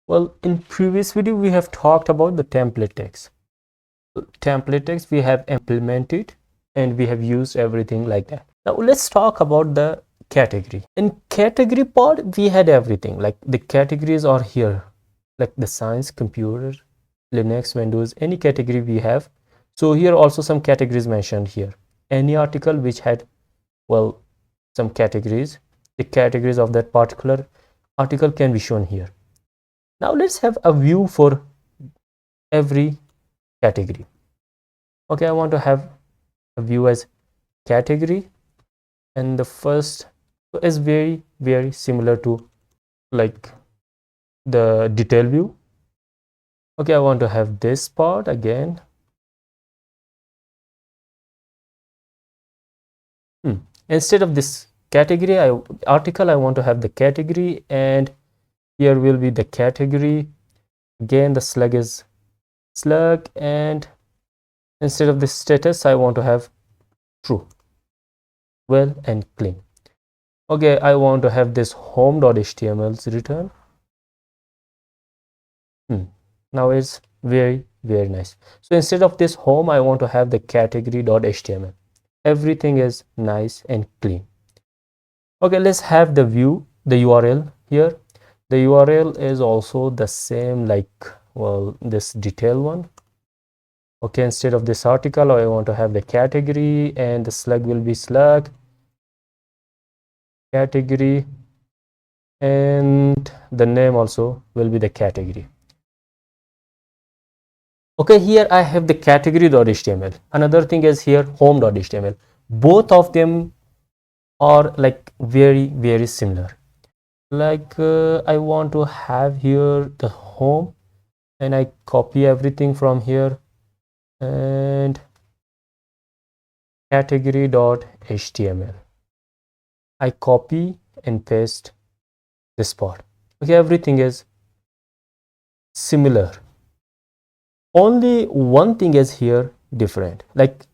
Well, in previous video we have talked about the template text. Template text we have implemented and we have used everything like that. Now let's talk about the category. In category part we had everything, like the categories are here, like the science, computer, Linux, Windows, any category we have. So here also some categories mentioned here. Any article which had, well, some categories, the categories of that particular article can be shown here. Now let's have a view for every category. Okay, I want to have a view as category, and the first is very similar to like the detail view. Okay, I want to have this part again. Instead of this category article, I want to have the category, and here will be the category. Again, the slug is slug, and instead of the status I want to have true, well and clean. Okay, I want to have this home.html's return. Now it's very nice. So instead of this home, I want to have the category.html. Everything is nice and clean. Okay, let's have the view, the URL here. The URL is also the same like, well, this detail one. Okay, instead of this article, I want to have the category, and the slug will be slug category, and the name also will be the category. Okay, here I have the category.html. Another thing is here home.html. Both of them are like very similar. Like I want to have here the home, and I copy everything from here, and category.html. I copy and paste this part. Okay, everything is similar. Only one thing is here different, like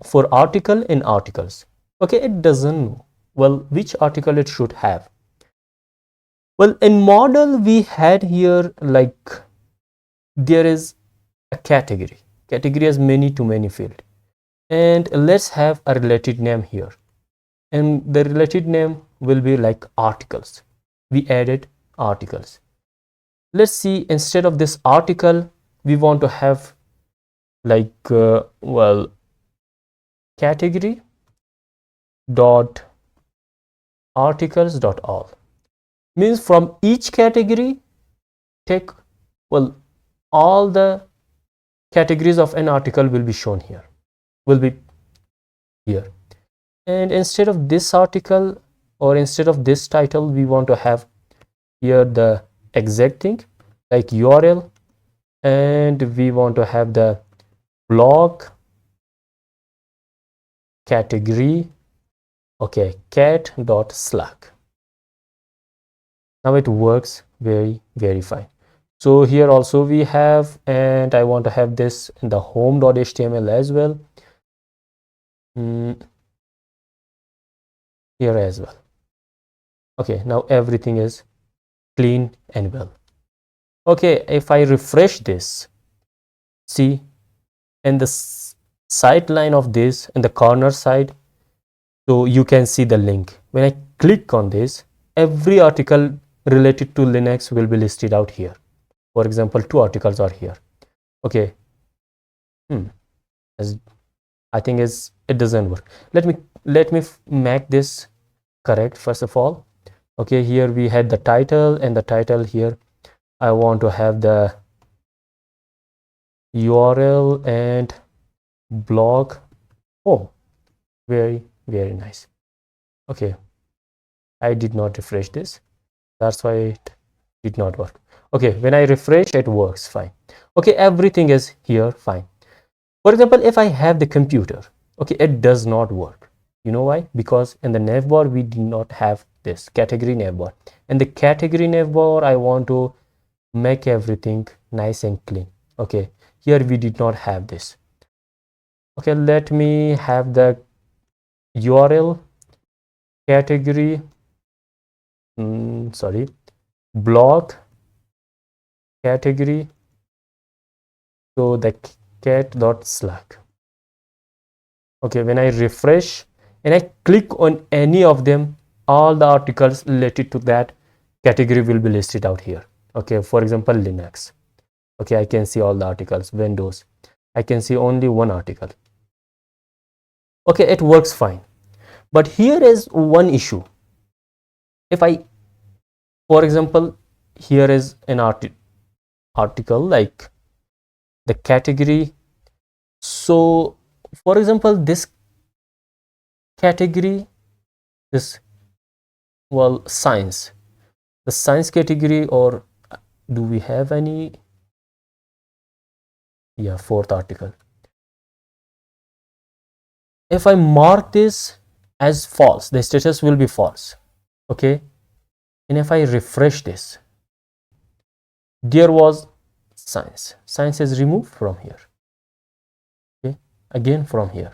for article in articles. Okay, it doesn't know, well, which article it should have. Well, in model we had here like there is a category has many to many field, and let's have a related name here, and the related name will be like articles. We added articles. Let's see, instead of this article we want to have like well, category dot articles dot all. Means from each category take, well, all the categories of an article will be shown here, will be here. And instead of this article, or instead of this title, we want to have here the exact thing like URL, and we want to have the blog category. Okay, cat.slug. Now it works very fine. So here also we have, and I want to have this in the home.html as well, here as well. Okay, now everything is clean and well. Okay, if I refresh this, see, in the side line of this, in the corner side, so you can see the link. When I click on this, every article related to Linux will be listed out here. For example, 2 articles are here. Okay, as I think it doesn't work. Let me make this correct first of all. Okay, here we had the title, and the title here I want to have the URL and blog. Oh, very nice. Okay, I did not refresh this, that's why it did not work. Okay, when I refresh, it works fine. Okay, everything is here fine. For example, if I have the computer, okay, it does not work. You know why? Because in the navbar we did not have this category navbar. In the category navbar, I want to make everything nice and clean. Okay, here we did not have this. Okay, let me have the URL category, blog category, so the cat.slug. Okay, when I refresh and I click on any of them, all the articles related to that category will be listed out here. Okay, for example, Linux. Okay, I can see all the articles. Windows, I can see only one article. Okay, it works fine. But here is one issue. If I, for example, here is an article like the category. So, for example, this category, this, well, science, the science category, or do we have any? Yeah, fourth article. If I mark this as false, the status will be false. Okay, and if I refresh this, there was science. Science is removed from here. Okay, again from here.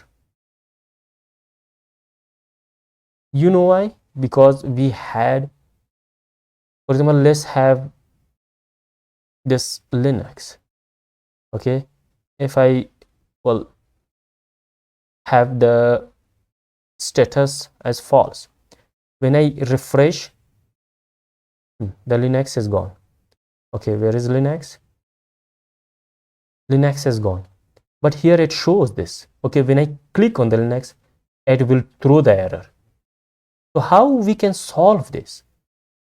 You know why? Because we had, for example, let's have this Linux. Okay, if I, well, have the status as false, when I refresh, the Linux is gone. Okay, where is Linux? Linux is gone, but here it shows this. Okay, when I click on the Linux, it will throw the error. So how we can solve this?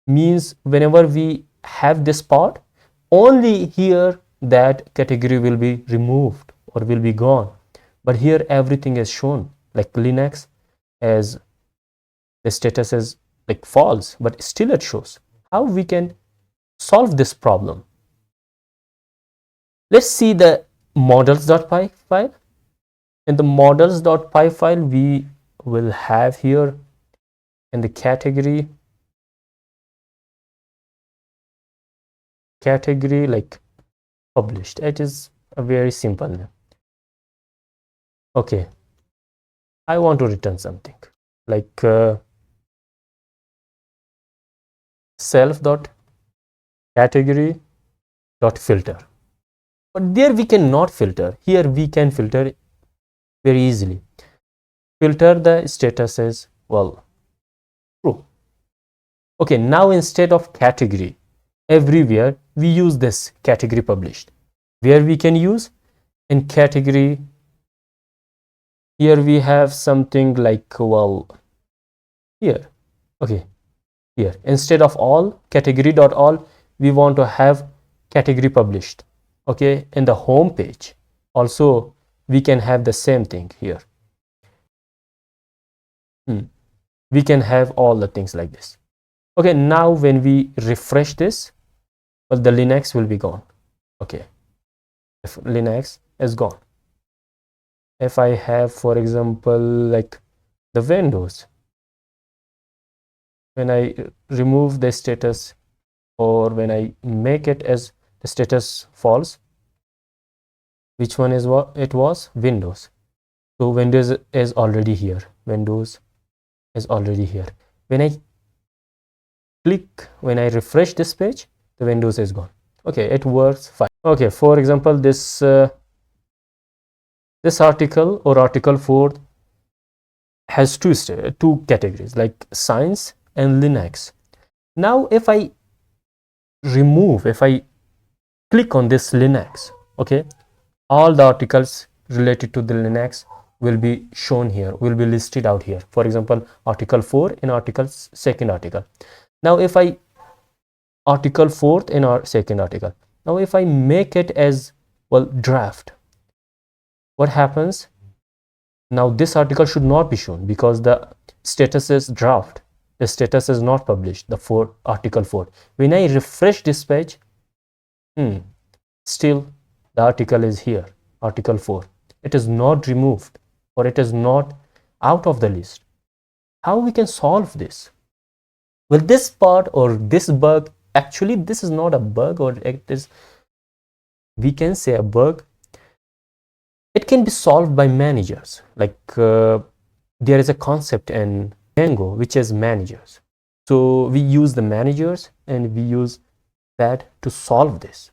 Means whenever we have this part, only here that category will be removed or will be gone, but here everything is shown, like Linux, as the status is like false, but still it shows. How we can solve this problem? Let's see the models.py file. In the models.py file, we will have here in the category like published. It is a very simple name. Okay, I want to return something like self.category.filter, but there we cannot filter. Here we can filter very easily. Filter the status as, well, true. Okay, now instead of category, everywhere we use this category published. Where we can use in category, here we have something like, well, here. Okay, here instead of all category.all, we want to have category published. Okay, in the home page also we can have the same thing here. We can have all the things like this. Okay, now when we refresh this, well, the Linux will be gone. Okay, if Linux is gone, if I have, for example, like the Windows, when I remove the status or when I make it as the status false, which one is what it was? Windows. So Windows is already here. Windows is already here. When I click, when I refresh this page, the Windows is gone. Okay, it works fine. Okay, for example, this this article or article 4 has two categories, like science and Linux. Now if I click on this Linux, okay, all the articles related to the Linux will be shown here, will be listed out here. For example, article 4 in second article. Now if I article 4th in our second article, now if I make it as, well, draft, what happens? Now this article should not be shown because the status is draft. The status is not published, the article 4. When I refresh this page, still the article is here, article 4. It is not removed or it is not out of the list. How we can solve this? Well, this part or this bug, actually this is not a bug, or it is, we can say, a bug. It can be solved by managers. Like there is a concept in Django which is managers. So we use the managers and we use that to solve this.